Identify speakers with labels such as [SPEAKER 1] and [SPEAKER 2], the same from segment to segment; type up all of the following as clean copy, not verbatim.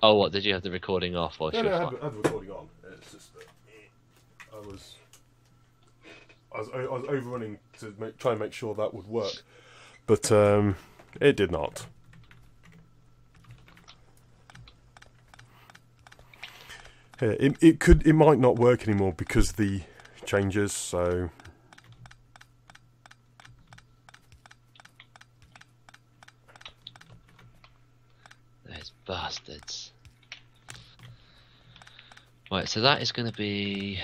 [SPEAKER 1] Oh, what, did you have the recording off whilst
[SPEAKER 2] No,
[SPEAKER 1] you
[SPEAKER 2] no,
[SPEAKER 1] were
[SPEAKER 2] I
[SPEAKER 1] flying?
[SPEAKER 2] had the recording on. It's just that I was overrunning to try and make sure that would work, but it did not. Yeah, it might not work anymore because of the changes. So
[SPEAKER 1] Those bastards. Right, so that is going to be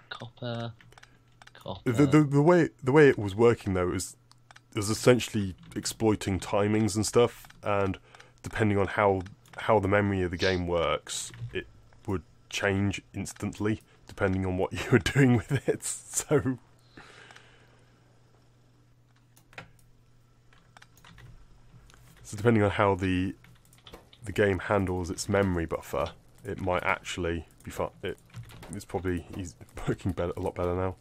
[SPEAKER 1] copper, copper.
[SPEAKER 2] the way it was working though is essentially exploiting timings and stuff, and depending on how the memory of the game works, it would change instantly depending on what you were doing with it. So depending on how the game handles its memory buffer, it might actually be fun. It's probably working better, a lot better now.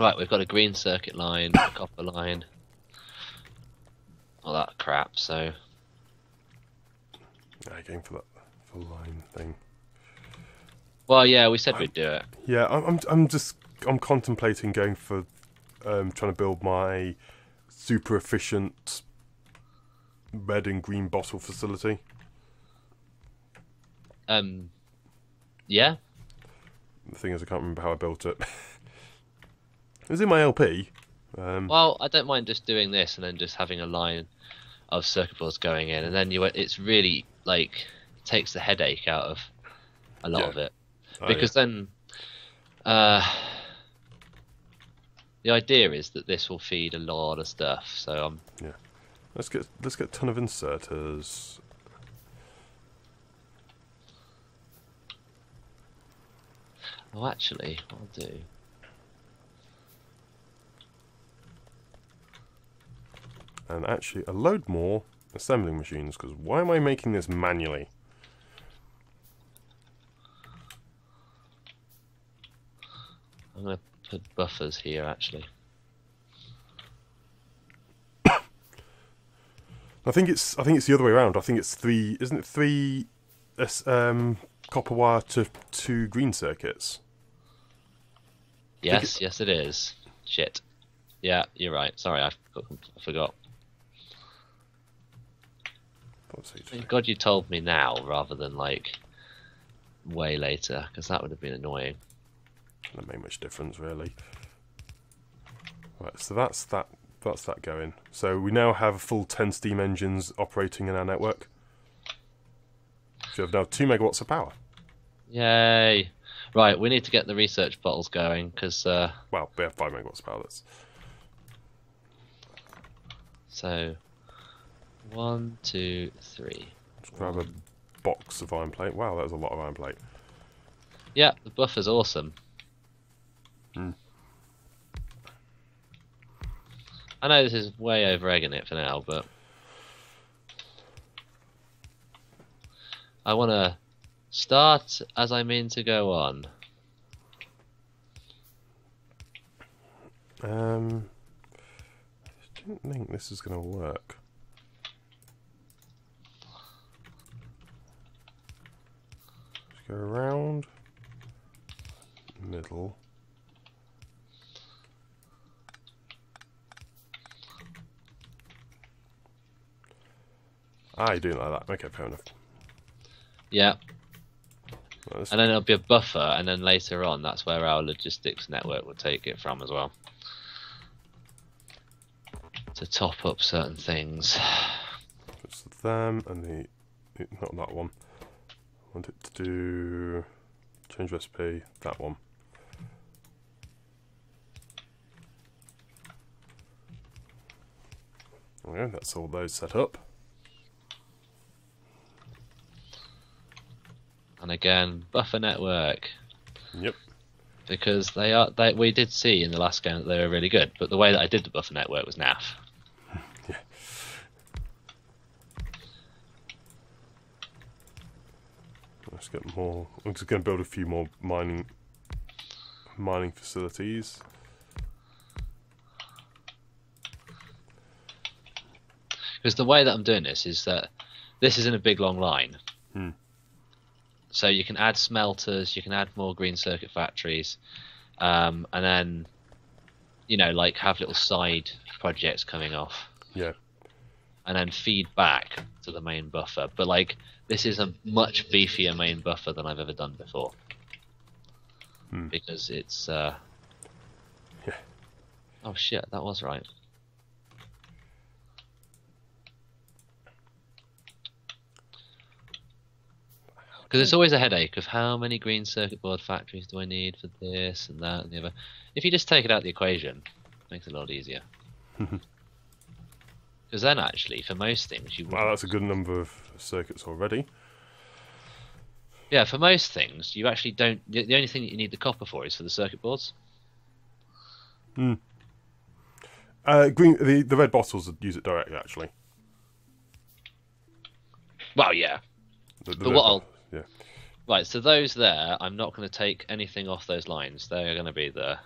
[SPEAKER 1] Right, we've got a green circuit line, a copper line, all that crap. So
[SPEAKER 2] Going for the line thing.
[SPEAKER 1] well, yeah, we said we'd do it.
[SPEAKER 2] Yeah, I'm contemplating going for trying to build my super efficient red and green bottle facility.
[SPEAKER 1] Yeah.
[SPEAKER 2] The thing is, I can't remember how I built it. It was in my LP.
[SPEAKER 1] Well, I don't mind just doing this and then just having a line of circuit boards going in, and then it's really like takes the headache out of a lot of it, because then the idea is that this will feed a lot of stuff. So
[SPEAKER 2] yeah, let's get a ton of inserters.
[SPEAKER 1] oh, actually, what I'll do.
[SPEAKER 2] And actually a load more assembling machines, because why am I making this manually?
[SPEAKER 1] I'm going to put buffers here, actually.
[SPEAKER 2] I think it's the other way around. I think it's three, isn't it three copper wire to two green circuits?
[SPEAKER 1] Yes, yes it is. Shit. Yeah, you're right. Sorry, I forgot. Thank God you told me now rather than like way later, because that would have been annoying.
[SPEAKER 2] Doesn't make much difference really. Right, so that's that going. So we now have a full 10 steam engines operating in our network. So we have now 2 megawatts of power.
[SPEAKER 1] Yay! Right, we need to get the research bottles going, because
[SPEAKER 2] well, we have 5 megawatts of power.
[SPEAKER 1] So 1, 2, 3.
[SPEAKER 2] Let's grab a box of iron plate. Wow, that's a lot of iron plate.
[SPEAKER 1] Yeah, the buffer's awesome. I know this is way over egging it for now, but I want to start as I mean to go on.
[SPEAKER 2] I don't think this is going to work. Just go around, middle. Ah, you're doing it like that. Okay, fair enough.
[SPEAKER 1] Yeah.
[SPEAKER 2] Well,
[SPEAKER 1] and then it'll be a buffer, and then later on, that's where our logistics network will take it from as well. To top up certain things.
[SPEAKER 2] It's them and not that one. I want it to do change recipe, that one. Okay, that's all those set up.
[SPEAKER 1] And again, buffer network.
[SPEAKER 2] Yep.
[SPEAKER 1] Because we did see in the last game that they were really good, but the way that I did the buffer network was naff.
[SPEAKER 2] Yeah. Let's get more. I'm just going to build a few more mining facilities.
[SPEAKER 1] Because the way that I'm doing this is that this isn't a big long line.
[SPEAKER 2] Hmm.
[SPEAKER 1] So you can add smelters, you can add more green circuit factories, and then, you know, like have little side projects coming off.
[SPEAKER 2] Yeah.
[SPEAKER 1] And then feed back to the main buffer. But like, this is a much beefier main buffer than I've ever done before. Because it's
[SPEAKER 2] Yeah.
[SPEAKER 1] Oh shit, that was right. Because it's always a headache of how many green circuit board factories do I need for this and that and the other. If you just take it out of the equation, it makes it a lot easier. Because then actually, for most things, you
[SPEAKER 2] Wow, that's a good number of circuits already.
[SPEAKER 1] Yeah, for most things, you actually don't. The only thing that you need the copper for is for the circuit boards.
[SPEAKER 2] Green, the red bottles use it directly, actually.
[SPEAKER 1] Well, yeah.
[SPEAKER 2] The
[SPEAKER 1] But what I'll...
[SPEAKER 2] Yeah.
[SPEAKER 1] Right, so those there, I'm not going to take anything off those lines. They're going to be there.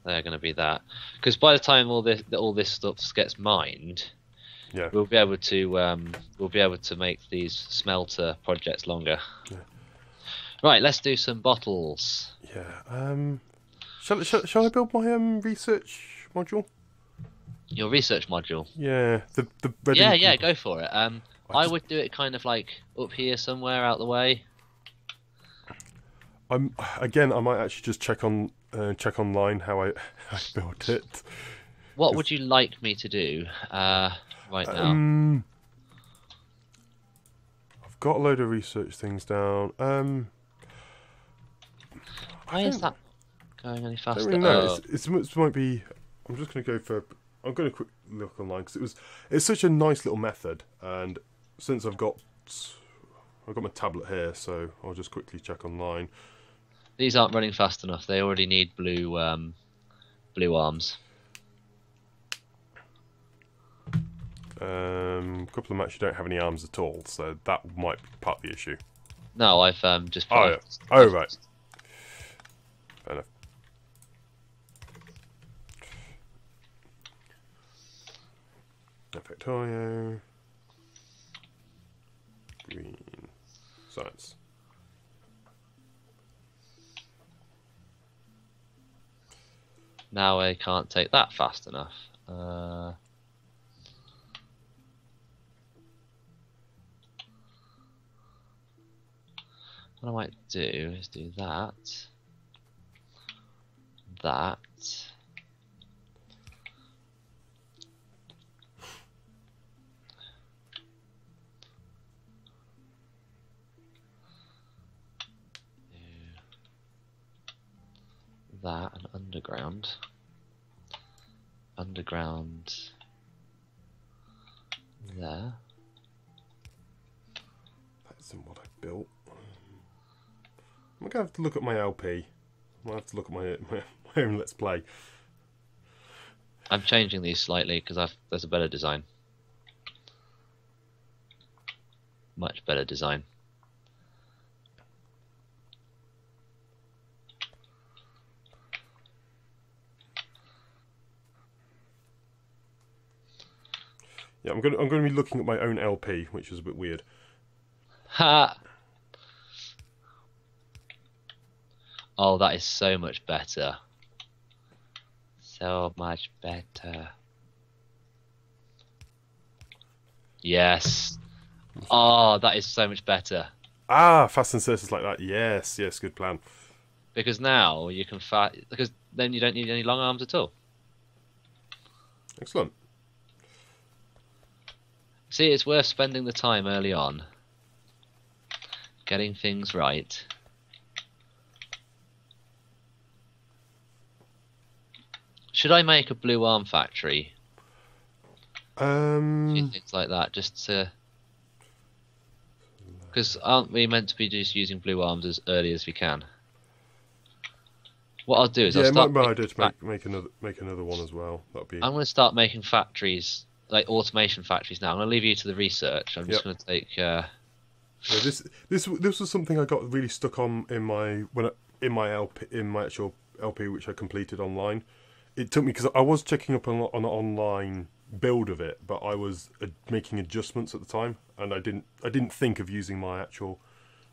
[SPEAKER 1] They're going to be that. Because by the time all this stuff gets mined,
[SPEAKER 2] yeah,
[SPEAKER 1] we'll be able to make these smelter projects longer.
[SPEAKER 2] Yeah.
[SPEAKER 1] Right, let's do some bottles.
[SPEAKER 2] Yeah. Shall I build my research module?
[SPEAKER 1] Your research module.
[SPEAKER 2] Yeah. The ready.
[SPEAKER 1] Yeah, go for it. I would do it kind of like up here somewhere out the way.
[SPEAKER 2] I might actually just check online how I built it.
[SPEAKER 1] What would you like me to do right now?
[SPEAKER 2] I've got a load of research things down.
[SPEAKER 1] Why is that going any faster?
[SPEAKER 2] I don't really know. It might be. I'm just going to go for. I'm going to quick look online because it's such a nice little method, and since I've got my tablet here, so I'll just quickly check online.
[SPEAKER 1] These aren't running fast enough. They already need blue arms.
[SPEAKER 2] A couple of them actually don't have any arms at all, so that might be part of the issue.
[SPEAKER 1] No, I've just.
[SPEAKER 2] Right. Fair enough. Factorio. Green. Science.
[SPEAKER 1] Now I can't take that fast enough. What I might do is do that. That. That and underground. Underground there.
[SPEAKER 2] That isn't what I built. I'm gonna have to look at my LP. I might have to look at my own Let's Play.
[SPEAKER 1] I'm changing these slightly because there's a better design. Much better design.
[SPEAKER 2] Yeah, I'm going to be looking at my own LP, which is a bit weird.
[SPEAKER 1] Ha! Oh, that is so much better. So much better. Yes. Oh, that is so much better.
[SPEAKER 2] Ah, fast inserters like that. Yes, good plan.
[SPEAKER 1] Because now you can because then you don't need any long arms at all.
[SPEAKER 2] Excellent.
[SPEAKER 1] See, it's worth spending the time early on, getting things right. Should I make a blue arm factory? Things like that, just to... Because aren't we meant to be just using blue arms as early as we can? What I'll do is I'll start.
[SPEAKER 2] Yeah, I did make another one as well. That'd be.
[SPEAKER 1] I'm going to start making factories, like automation factories now. I'm going to leave you to the research. I'm just going to take.
[SPEAKER 2] Yeah, this was something I got really stuck on in my actual LP, which I completed online. It took me because I was checking up on online build of it, but I was making adjustments at the time, and I didn't think of using my actual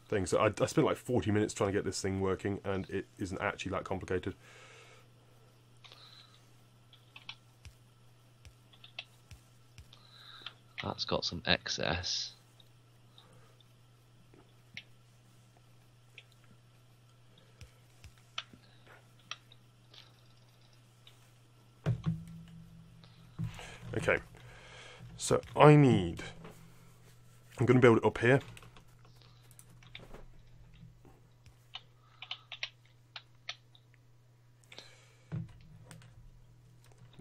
[SPEAKER 2] thing. So I spent like 40 minutes trying to get this thing working, and it isn't actually that complicated.
[SPEAKER 1] That's got some excess.
[SPEAKER 2] Okay, so I'm going to build it up here.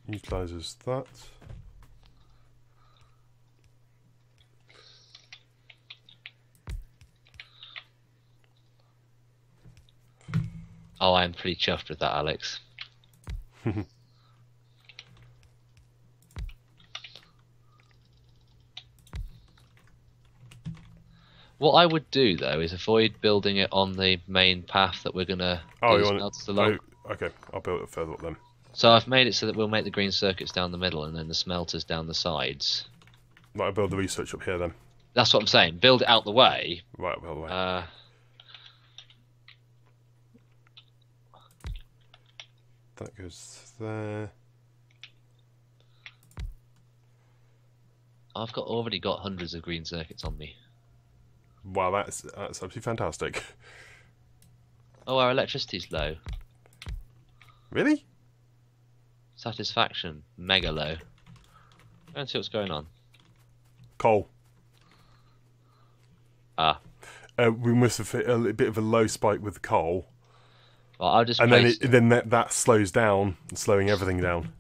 [SPEAKER 2] Utilizes that.
[SPEAKER 1] Oh, I'm pretty chuffed with that, Alex. What I would do though is avoid building it on the main path that we're gonna along.
[SPEAKER 2] Okay, I'll build it further up then.
[SPEAKER 1] So I've made it so that we'll make the green circuits down the middle and then the smelters down the sides.
[SPEAKER 2] Right, I'll build the research up here then.
[SPEAKER 1] That's what I'm saying. Build it out the way.
[SPEAKER 2] Right, out the way. That goes there.
[SPEAKER 1] I've already got hundreds of green circuits on me.
[SPEAKER 2] Wow, that's absolutely fantastic.
[SPEAKER 1] Oh, our electricity's low.
[SPEAKER 2] Really?
[SPEAKER 1] Satisfaction, mega low. Go and see what's going on.
[SPEAKER 2] Coal.
[SPEAKER 1] Ah.
[SPEAKER 2] We must have hit a bit of a low spike with the coal.
[SPEAKER 1] Well, I'll just.
[SPEAKER 2] And then that slows down, slowing everything down.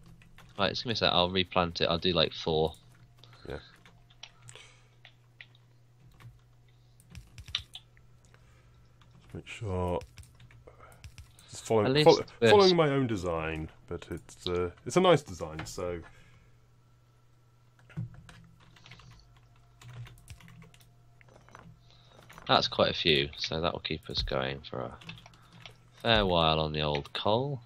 [SPEAKER 1] Right, just give me a sec. I'll replant it. I'll do like 4.
[SPEAKER 2] Yeah. Make sure. Just following my own design, but it's a nice design. So.
[SPEAKER 1] That's quite a few, so that will keep us going for a fair while on the old coal.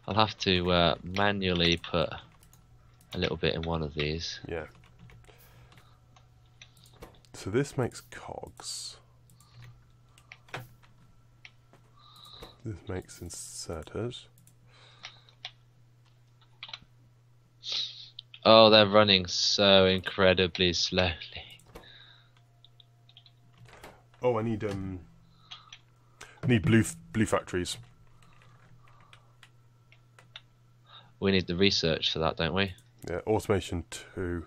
[SPEAKER 1] I'll have to manually put a little bit in one of these.
[SPEAKER 2] Yeah. So this makes cogs. This makes inserters.
[SPEAKER 1] Oh, they're running so incredibly slowly.
[SPEAKER 2] Oh, I need blue factories.
[SPEAKER 1] We need the research for that, don't we?
[SPEAKER 2] Yeah, automation 2.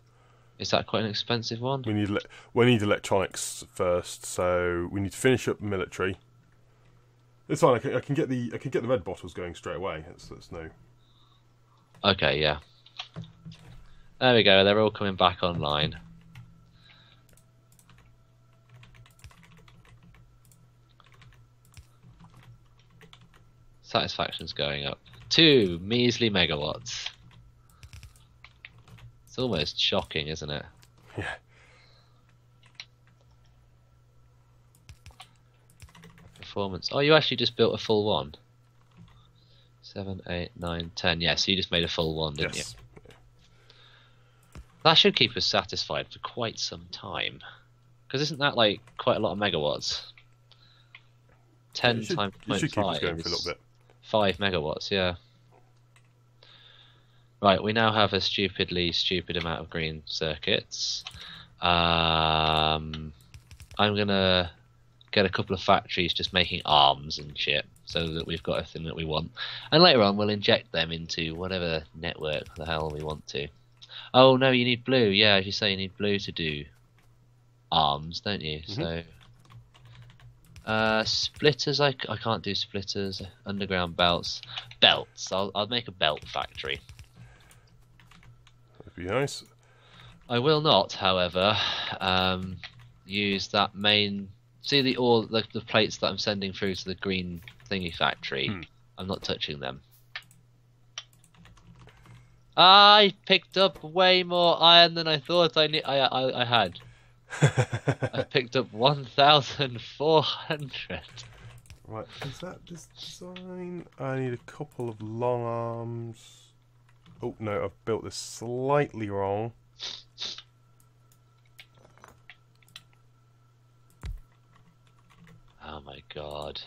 [SPEAKER 1] Is that quite an expensive one?
[SPEAKER 2] We need electronics first, so we need to finish up military. It's fine. I can get the red bottles going straight away. That's no.
[SPEAKER 1] Okay, yeah. There we go. They're all coming back online. Satisfaction's going up. 2 measly megawatts. It's almost shocking, isn't it?
[SPEAKER 2] Yeah.
[SPEAKER 1] Performance. Oh, you actually just built a full one. 7, 8, 9, 10. Yeah, so you just made a full one, didn't you? That should keep us satisfied for quite some time. Because isn't that like quite a lot of megawatts? 10 times 0.5 is 5 megawatts, yeah. Right, we now have a stupidly stupid amount of green circuits. I'm gonna get a couple of factories just making arms and shit, so that we've got everything that we want. And later on we'll inject them into whatever network the hell we want to. Oh no, you need blue. Yeah, as you say, you need blue to do arms, don't you?
[SPEAKER 2] Mm-hmm.
[SPEAKER 1] So splitters, I can't do splitters. Underground belts. I'll make a belt factory.
[SPEAKER 2] That'd be nice.
[SPEAKER 1] I will not, however, use that main. See the plates that I'm sending through to the green thingy factory. I'm not touching them. I picked up way more iron than I thought I had. I picked up 1,400.
[SPEAKER 2] Right, is that this design? I need a couple of long arms. Oh no, I've built this slightly wrong.
[SPEAKER 1] Oh my god.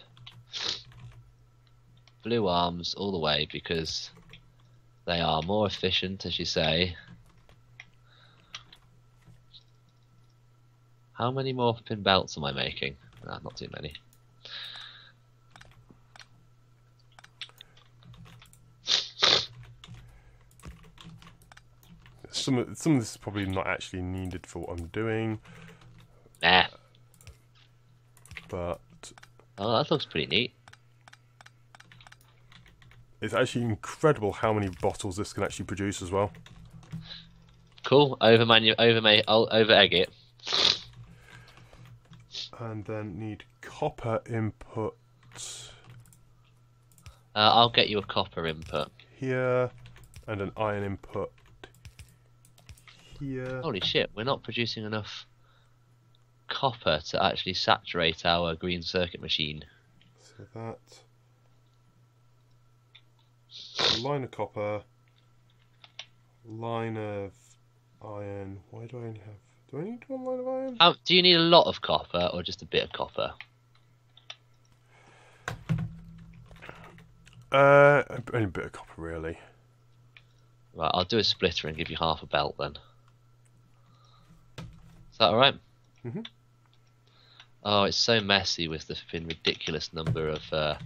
[SPEAKER 1] Blue arms all the way because they are more efficient, as you say. How many more pin belts am I making? Not too many.
[SPEAKER 2] Some of this is probably not actually needed for what I'm doing.
[SPEAKER 1] Nah.
[SPEAKER 2] But
[SPEAKER 1] oh, that looks pretty neat.
[SPEAKER 2] It's actually incredible how many bottles this can actually produce as well.
[SPEAKER 1] Cool. Over egg it.
[SPEAKER 2] And then need copper input.
[SPEAKER 1] I'll get you a copper input.
[SPEAKER 2] Here, and an iron input here.
[SPEAKER 1] Holy shit, we're not producing enough copper to actually saturate our green circuit machine.
[SPEAKER 2] So that. A line of copper, line of iron. Why do I only have... Do I need one line of iron?
[SPEAKER 1] Do you need a lot of copper or just a bit of copper?
[SPEAKER 2] Only a bit of copper, really.
[SPEAKER 1] Right, I'll do a splitter and give you half a belt then. Is that alright?
[SPEAKER 2] Mm-hmm.
[SPEAKER 1] Oh, it's so messy with the ridiculous number of...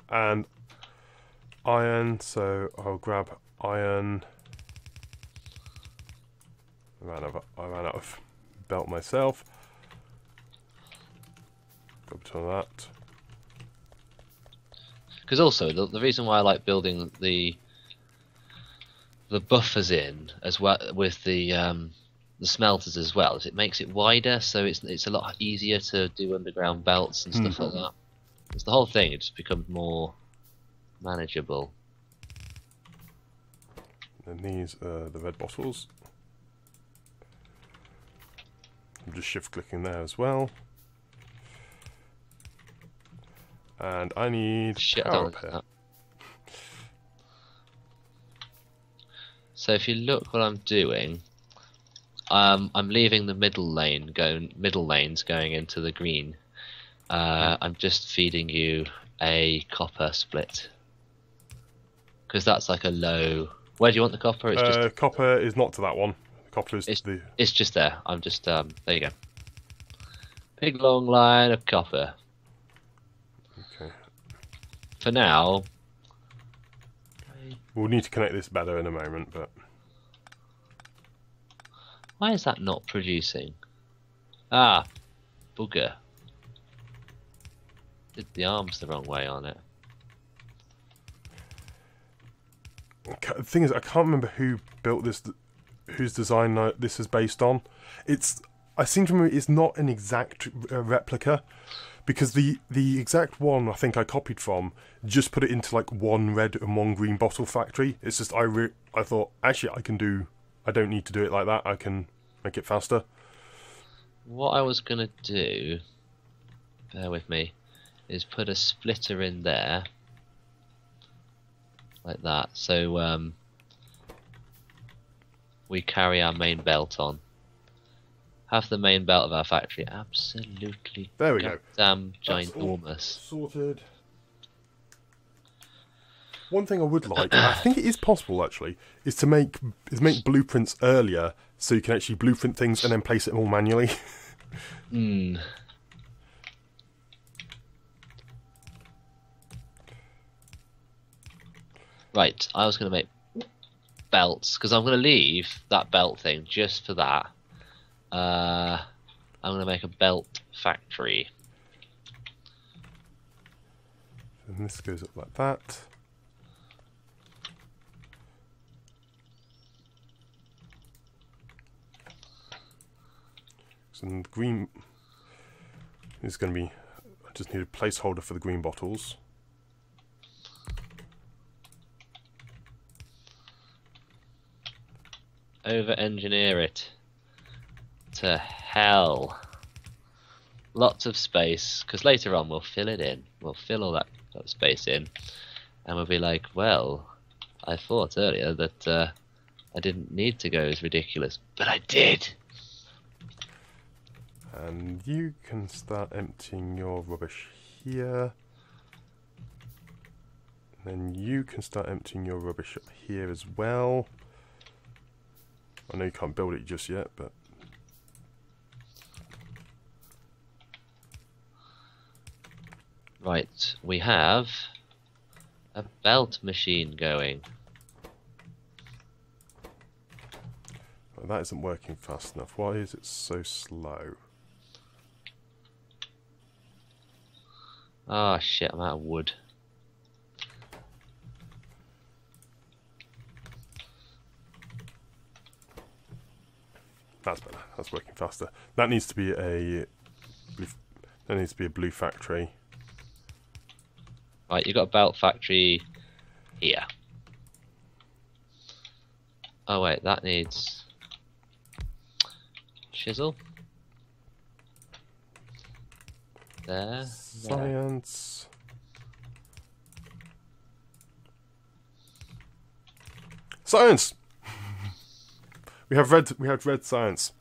[SPEAKER 2] And iron, so I'll grab iron. I ran out of belt myself. Go to that.
[SPEAKER 1] Because also, the reason why I like building the buffers in as well with the smelters as well is it makes it wider, so it's a lot easier to do underground belts and stuff like that. It's the whole thing. It just becomes more manageable.
[SPEAKER 2] And these are the red bottles. I'm just shift clicking there as well. And I need power up here.
[SPEAKER 1] So if you look what I'm doing, I'm leaving the middle lanes going into the green. I'm just feeding you a copper split because that's like a low. Where do you want the copper? It's just
[SPEAKER 2] copper is not to that one. Copper is to the.
[SPEAKER 1] It's just there. I'm just there you go. Big long line of copper.
[SPEAKER 2] Okay.
[SPEAKER 1] For now.
[SPEAKER 2] We'll need to connect this better in a moment, but.
[SPEAKER 1] Why is that not producing? Ah, bugger. Did the arms the wrong way on it.
[SPEAKER 2] The thing is, I can't remember who built this, whose design this is based on. I seem to remember it's not an exact replica, because the exact one I think I copied from just put it into like one red and one green bottle factory. It's just I thought actually I don't need to do it like that. I can make it faster.
[SPEAKER 1] What I was gonna do, bear with me, is put a splitter in there. Like that, so we carry our main belt on. Have the main belt of our factory absolutely
[SPEAKER 2] there we go.
[SPEAKER 1] Damn ginormous.
[SPEAKER 2] Sorted. One thing I would like, I think it is possible actually, is to make blueprints earlier, so you can actually blueprint things and then place it all manually.
[SPEAKER 1] Right, I was going to make belts, because I'm going to leave that belt thing just for that. I'm going to make a belt factory.
[SPEAKER 2] And this goes up like that. So the green is going to be, I just need a placeholder for the green bottles.
[SPEAKER 1] Over-engineer it to hell. lots of space, because later on we'll fill it in. We'll fill all that space in, and we'll be like, well, I thought earlier that I didn't need to go as ridiculous, but I did.
[SPEAKER 2] And you can start emptying your rubbish here. Then you can start emptying your rubbish up here as well. I know you can't build it just yet, but...
[SPEAKER 1] Right, we have a belt machine going.
[SPEAKER 2] Well, that isn't working fast enough. Why is it so slow?
[SPEAKER 1] Oh shit, I'm out of wood.
[SPEAKER 2] That's better. That's working faster. That needs to be a blue factory.
[SPEAKER 1] Right, you've got a belt factory here. Oh wait, that needs chisel. There.
[SPEAKER 2] Science. Science. We have red science.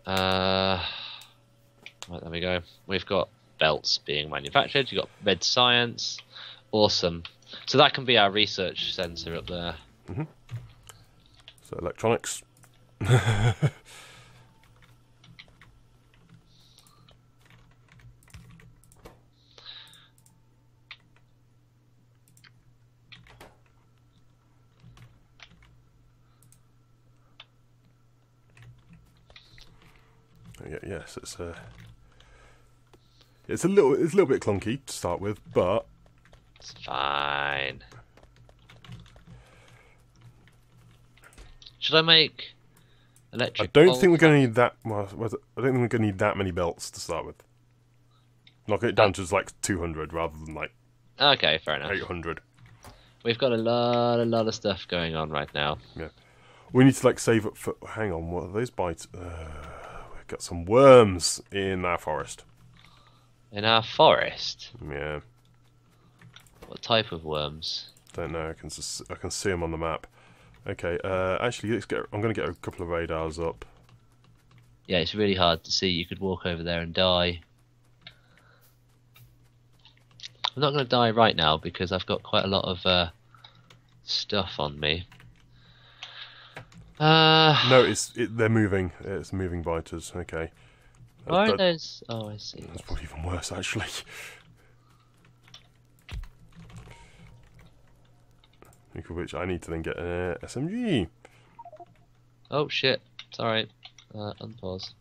[SPEAKER 1] Right, there we go. We've got belts being manufactured. You've got red science. Awesome. So that can be our research centre up there.
[SPEAKER 2] Mm-hmm. So electronics. Yes, it's a little bit clunky to start with, but
[SPEAKER 1] it's fine. Should I make electric?
[SPEAKER 2] I don't think we're going to need that. Well, I don't think we're going to need that many belts to start with. Knock it down to just like 200 rather than like.
[SPEAKER 1] Okay, fair enough.
[SPEAKER 2] 800.
[SPEAKER 1] We've got a lot of stuff going on right now.
[SPEAKER 2] Yeah, we need to like save up for. Hang on, what are those bites? We've got some worms in our forest.
[SPEAKER 1] In our forest?
[SPEAKER 2] Yeah.
[SPEAKER 1] What type of worms?
[SPEAKER 2] Don't know. I can see them on the map. Okay. Actually, let's get. I'm going to get a couple of radars up.
[SPEAKER 1] Yeah, it's really hard to see. You could walk over there and die. I'm not going to die right now because I've got quite a lot of stuff on me.
[SPEAKER 2] No, they're moving. It's moving biters. Okay.
[SPEAKER 1] Why are those? Oh, I see.
[SPEAKER 2] That's probably even worse, actually. Of which I need to then get an SMG.
[SPEAKER 1] Oh shit! It's alright. Unpause.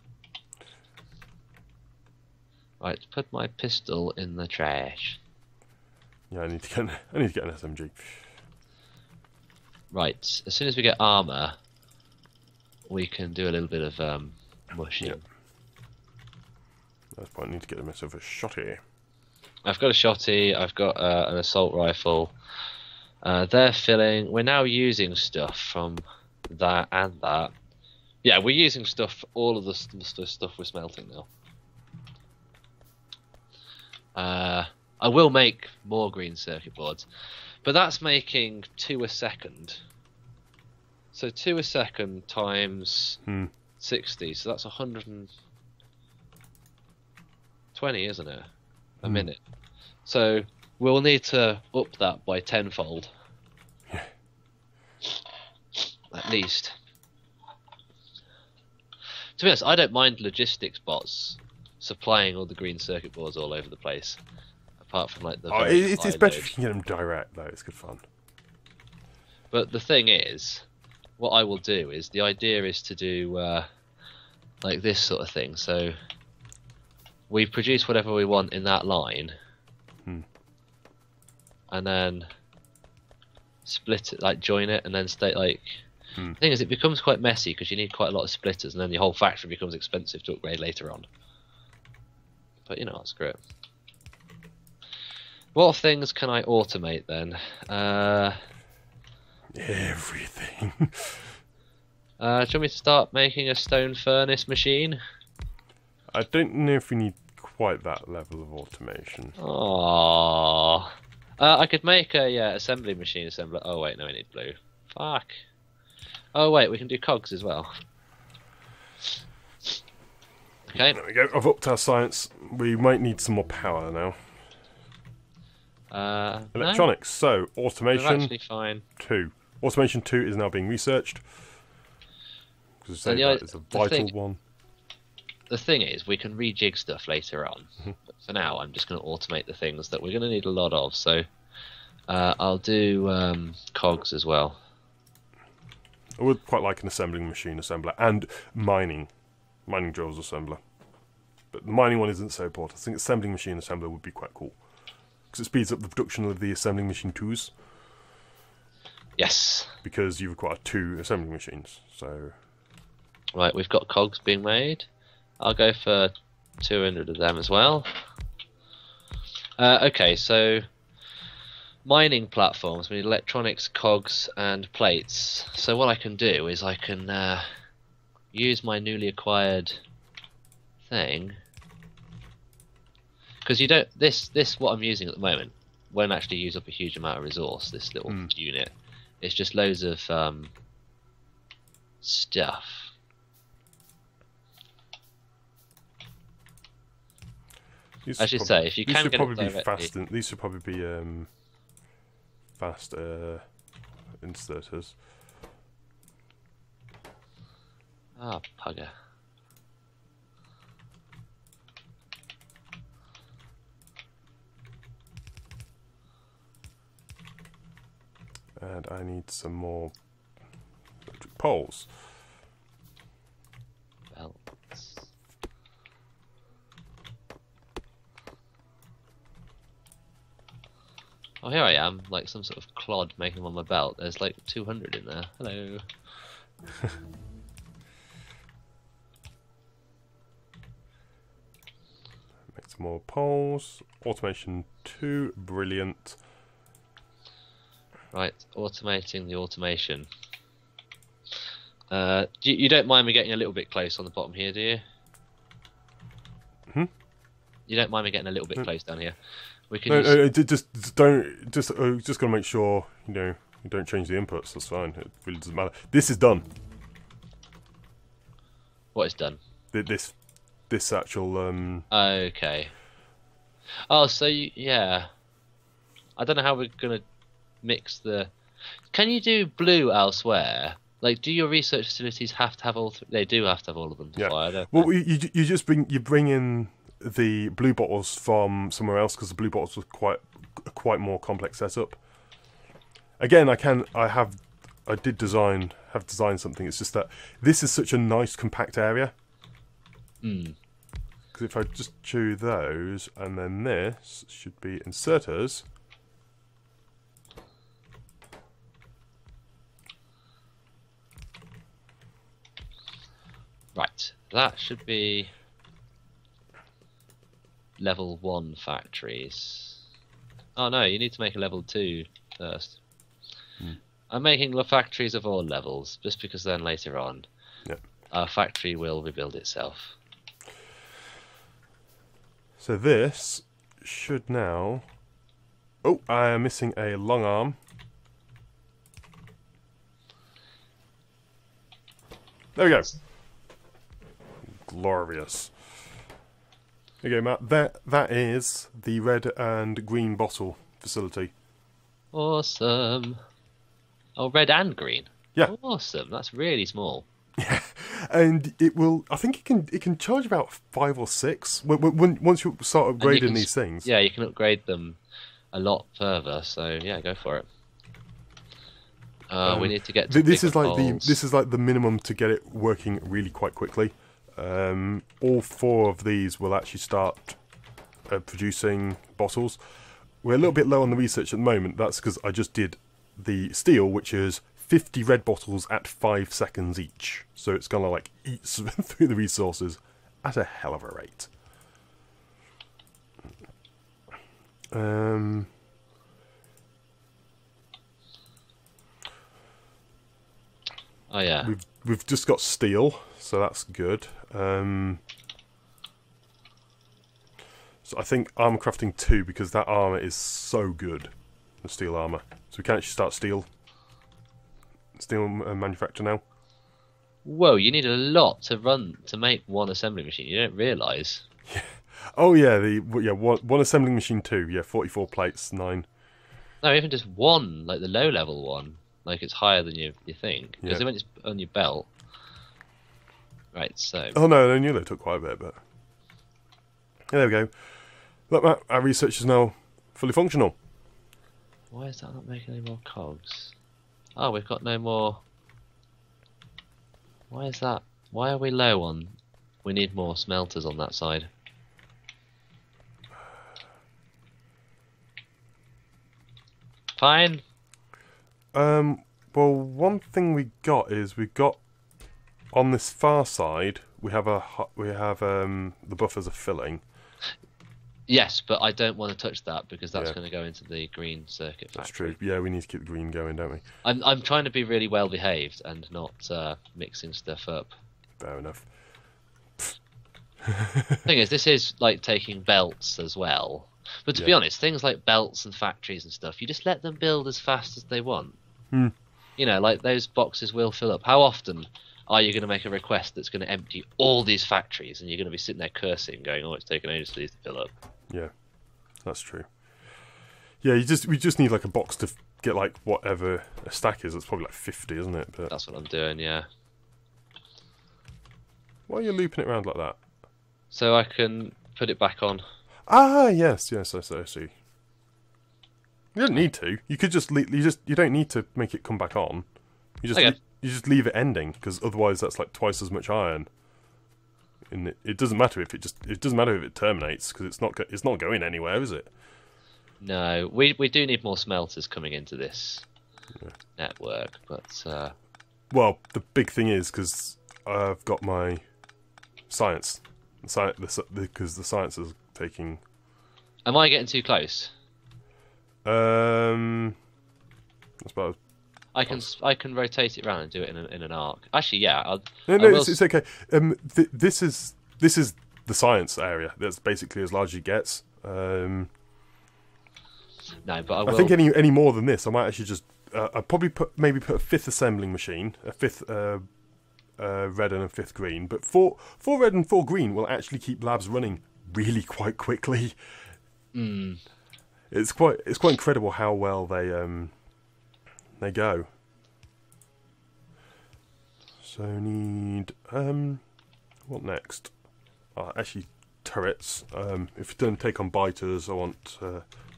[SPEAKER 1] Right, put my pistol in the trash.
[SPEAKER 2] Yeah, I need to get an SMG.
[SPEAKER 1] Right, as soon as we get armor, we can do a little bit of mushing.
[SPEAKER 2] Yep. That's why I need to get myself a shotty.
[SPEAKER 1] I've got a shotty. I've got an assault rifle. They're filling. We're now using stuff from that and that. Yeah, we're using stuff. All of the stuff we're smelting now. I will make more green circuit boards, but that's making 2 a second. So 2 a second times 60, so that's 120, isn't it? A minute. So we'll need to up that by tenfold.
[SPEAKER 2] Yeah.
[SPEAKER 1] At least. To be honest, I don't mind logistics bots supplying all the green circuit boards all over the place. Apart from like the
[SPEAKER 2] it's better if you can get them direct though. It's good fun.
[SPEAKER 1] But the thing is, what I will do is the idea is to do like this sort of thing. So we produce whatever we want in that line, and then split it, like join it, and then stay like. The thing is, it becomes quite messy because you need quite a lot of splitters, and then the whole factory becomes expensive to upgrade later on. But you know, that's great. What things can I automate then?
[SPEAKER 2] Everything.
[SPEAKER 1] Do you want me to start making a stone furnace machine?
[SPEAKER 2] I don't know if we need quite that level of automation.
[SPEAKER 1] Oh, I could make a assembly machine assembler. Oh wait, no, we need blue. Fuck. Oh wait, we can do cogs as well. Okay.
[SPEAKER 2] There we go. I've upped our science. We might need some more power now. Electronics.
[SPEAKER 1] No,
[SPEAKER 2] So automation.
[SPEAKER 1] actually fine.
[SPEAKER 2] 2. Automation 2 is now being researched. Because that is a vital one.
[SPEAKER 1] The thing is, we can rejig stuff later on. But for now, I'm just going to automate the things that we're going to need a lot of. So I'll do cogs as well.
[SPEAKER 2] I would quite like an assembling machine assembler and mining drills assembler. But the mining one isn't so important. I think assembling machine assembler would be quite cool. Because it speeds up the production of the assembling machine 2s.
[SPEAKER 1] Yes.
[SPEAKER 2] Because you require 2 assembling machines. So
[SPEAKER 1] right, we've got cogs being made. I'll go for 200 of them as well. Okay, so mining platforms, we need electronics, cogs, and plates. So what I can do is I can use my newly acquired thing, because you don't this what I'm using at the moment won't actually use up a huge amount of resource. This little unit, it's just loads of stuff. I should say, if you can get it directly,
[SPEAKER 2] these should probably be fast inserters.
[SPEAKER 1] Ah, pugger.
[SPEAKER 2] And I need some more electric poles.
[SPEAKER 1] Belts. Oh, here I am, like some sort of clod making them on my belt. There's like 200 in there. Hello.
[SPEAKER 2] Make some more poles. Automation 2, brilliant.
[SPEAKER 1] Right, automating the automation. You don't mind me getting a little bit close on the bottom here, do you? You don't mind me getting a little bit close down here? We can
[SPEAKER 2] just gotta make sure you don't change the inputs. That's fine. It really doesn't matter. This is done.
[SPEAKER 1] What is done?
[SPEAKER 2] This actual.
[SPEAKER 1] Okay. Oh, so yeah. I don't know how we're gonna mix the. Can you do blue elsewhere? Like, do your research facilities have to have all? They do have to have all of them.
[SPEAKER 2] Yeah. Well, you just bring in the blue bottles from somewhere else, because the blue bottles was quite more complex setup. Again, have designed something. It's just that this is such a nice compact area. Because if I just chew those, and then this should be inserters.
[SPEAKER 1] Right, that should be level 1 factories. Oh no, you need to make a level 2 first. I'm making factories of all levels, just because then later on our factory will rebuild itself.
[SPEAKER 2] So this should now... Oh, I am missing a long arm. There we go. Glorious. There you go, Matt. That is the red and green bottle facility.
[SPEAKER 1] Awesome. Oh, red and green.
[SPEAKER 2] Yeah.
[SPEAKER 1] Awesome. That's really small.
[SPEAKER 2] Yeah, and it will. I think it can charge about 5 or 6 once you start upgrading these things.
[SPEAKER 1] Yeah, you can upgrade them a lot further. So yeah, go for it. We need to get to
[SPEAKER 2] this is like the minimum to get it working really quite quickly. All 4 of these will actually start producing bottles. We're a little bit low on the research at the moment. That's because I just did the steel, which is 50 red bottles at 5 seconds each. So it's gonna like eat through the resources at a hell of a rate.
[SPEAKER 1] Oh yeah.
[SPEAKER 2] We've just got steel, so that's good. So I think armor crafting 2 because that armor is so good, the steel armor. So we can actually start steel manufacture now.
[SPEAKER 1] Whoa, you need a lot to make one assembly machine. You don't realise.
[SPEAKER 2] Yeah. Oh yeah, one assembling machine 2. Yeah, 44 plates, 9.
[SPEAKER 1] No, even just one, like the low level one, like it's higher than you think because when it's on your belt. Right, so.
[SPEAKER 2] Oh no, I knew they took quite a bit, but yeah, there we go. Look, Matt, our research is now fully functional.
[SPEAKER 1] Why is that not making any more cogs? Oh, we've got no more. Why is that? Why are we low on? We need more smelters on that side. Fine.
[SPEAKER 2] Well, one thing we got is on this far side we have the buffers are filling.
[SPEAKER 1] Yes, but I don't want to touch that because that's going to go into the green circuit factory.
[SPEAKER 2] That's true. Yeah, we need to keep the green going, don't we?
[SPEAKER 1] I'm trying to be really well behaved and not mixing stuff up.
[SPEAKER 2] Fair enough.
[SPEAKER 1] Thing is, this is like taking belts as well. But to be honest, things like belts and factories and stuff, you just let them build as fast as they want.
[SPEAKER 2] Hmm.
[SPEAKER 1] You know, like those boxes will fill up. How often are you going to make a request that's going to empty all these factories and you're going to be sitting there cursing, going, "Oh, it's taken ages for these to fill up"?
[SPEAKER 2] Yeah, that's true. Yeah, we just need like a box to get like whatever a stack is. It's probably like 50, isn't it? But
[SPEAKER 1] that's what I'm doing. Yeah.
[SPEAKER 2] Why are you looping it around like that?
[SPEAKER 1] So I can put it back on.
[SPEAKER 2] Ah, yes, I see. You don't need to. You could just you don't need to make it come back on. You just leave it ending because otherwise that's like twice as much iron. And it doesn't matter if it doesn't matter if it terminates because it's not going anywhere, is it?
[SPEAKER 1] No, we do need more smelters coming into this network, but
[SPEAKER 2] well, the big thing is because I've got my science, because the science is taking.
[SPEAKER 1] Am I getting too close?
[SPEAKER 2] That's about.
[SPEAKER 1] I can rotate it around and do it in an arc. Actually, yeah.
[SPEAKER 2] It's okay. This is the science area. That's basically as large as it gets.
[SPEAKER 1] No, but I will.
[SPEAKER 2] I think any more than this, I might actually just. I'd probably put a 5th assembling machine, a 5th red and a 5th green. But 4 red and 4 green will actually keep labs running really quite quickly.
[SPEAKER 1] Mm.
[SPEAKER 2] It's quite incredible how well they go. So need what next? Actually turrets. If you don't take on biters, I want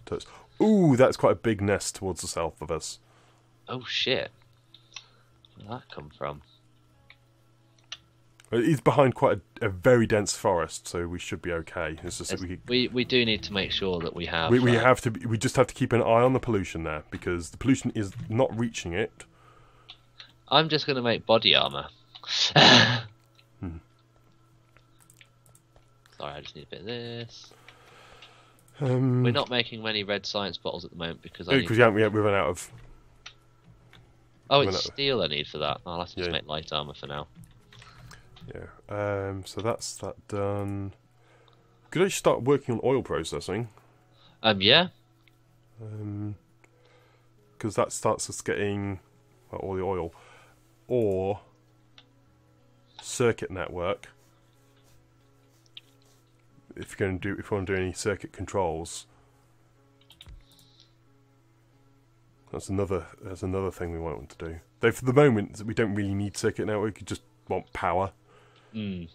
[SPEAKER 2] turrets. Ooh, that's quite a big nest towards the south of us.
[SPEAKER 1] Oh shit! Where'd that come from?
[SPEAKER 2] It's behind quite a very dense forest, so we should be okay. It's just
[SPEAKER 1] we do need to make sure that we have.
[SPEAKER 2] We just have to keep an eye on the pollution there because the pollution is not reaching it.
[SPEAKER 1] I'm just going to make body armor. Sorry, I just need a bit of this. We're not making many red science bottles at the moment because
[SPEAKER 2] we've run out of.
[SPEAKER 1] Oh, it's steel I need for that. I'll have to just make light armor for now.
[SPEAKER 2] Yeah. So that's that done. Could I start working on oil processing?
[SPEAKER 1] Yeah.
[SPEAKER 2] Because that starts us getting all the oil, or circuit network. If we want to do any circuit controls, that's another thing we want to do. Though for the moment, we don't really need circuit network. We just want power.
[SPEAKER 1] Mm.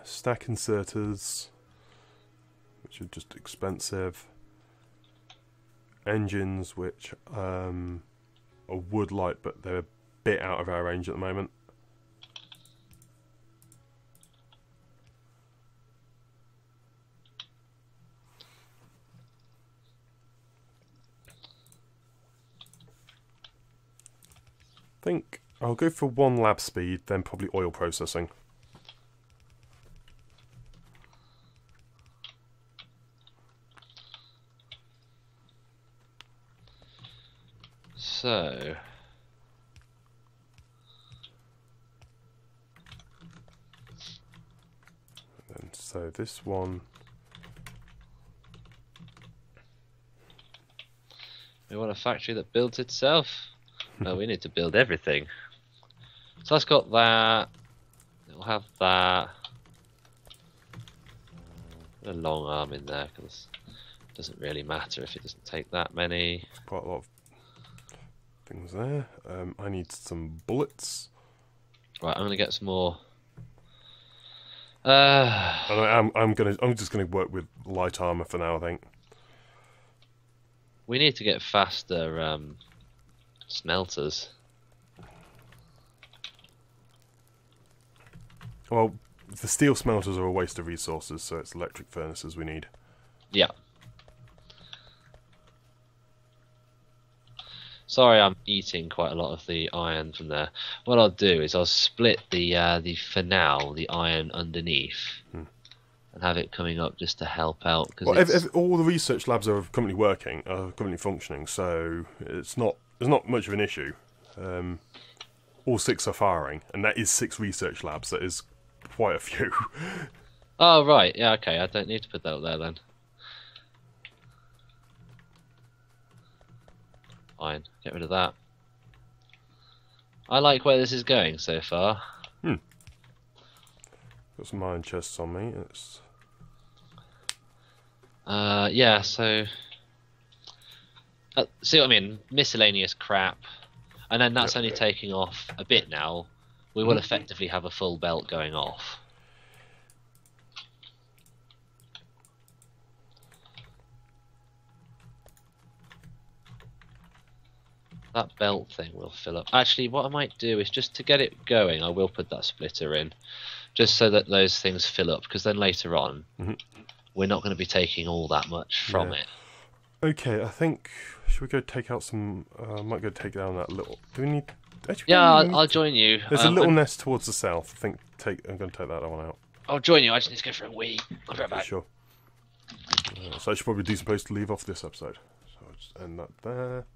[SPEAKER 2] Stack inserters, which are just expensive. Engines, which are wood light, but they're a bit out of our range at the moment. I think I'll go for 1 lab speed, then probably oil processing.
[SPEAKER 1] So
[SPEAKER 2] So this one.
[SPEAKER 1] We want a factory that builds itself. No, we need to build everything. So that's got that. It'll have that. Put a long arm in there because it doesn't really matter if it doesn't take that many.
[SPEAKER 2] Quite a lot of things there. I need some bullets.
[SPEAKER 1] Right, I'm gonna get some more.
[SPEAKER 2] And I'm just gonna work with light armor for now, I think.
[SPEAKER 1] We need to get faster smelters.
[SPEAKER 2] Well, the steel smelters are a waste of resources, so it's electric furnaces we need.
[SPEAKER 1] Yeah. Sorry, I'm eating quite a lot of the iron from there. What I'll do is I'll split the for now the iron underneath and have it coming up just to help out.
[SPEAKER 2] Well, all the research labs are currently working, are currently functioning, so there's not much of an issue. All 6 are firing, and that is 6 research labs. That is quite a few.
[SPEAKER 1] Oh right, yeah, okay. I don't need to put that up there then. Fine, get rid of that. I like where this is going so far.
[SPEAKER 2] Got some iron chests on me. It's...
[SPEAKER 1] yeah, so... see what I mean? Miscellaneous crap. And then that's only taking off a bit now. We will effectively have a full belt going off. That belt thing will fill up. Actually, what I might do is just to get it going, I will put that splitter in. Just so that those things fill up, because then later on, we're not going to be taking all that much from it.
[SPEAKER 2] Okay, I think... Should we go take out some... I might go take down that little... Do we need... Actually,
[SPEAKER 1] yeah, I'll join you.
[SPEAKER 2] There's a little nest towards the south. I think I'm going to take that one out.
[SPEAKER 1] I'll join you. I just need to go for a wee. I'll be right back.
[SPEAKER 2] Sure. So I should probably do supposed to leave off this episode. So I'll just end that there.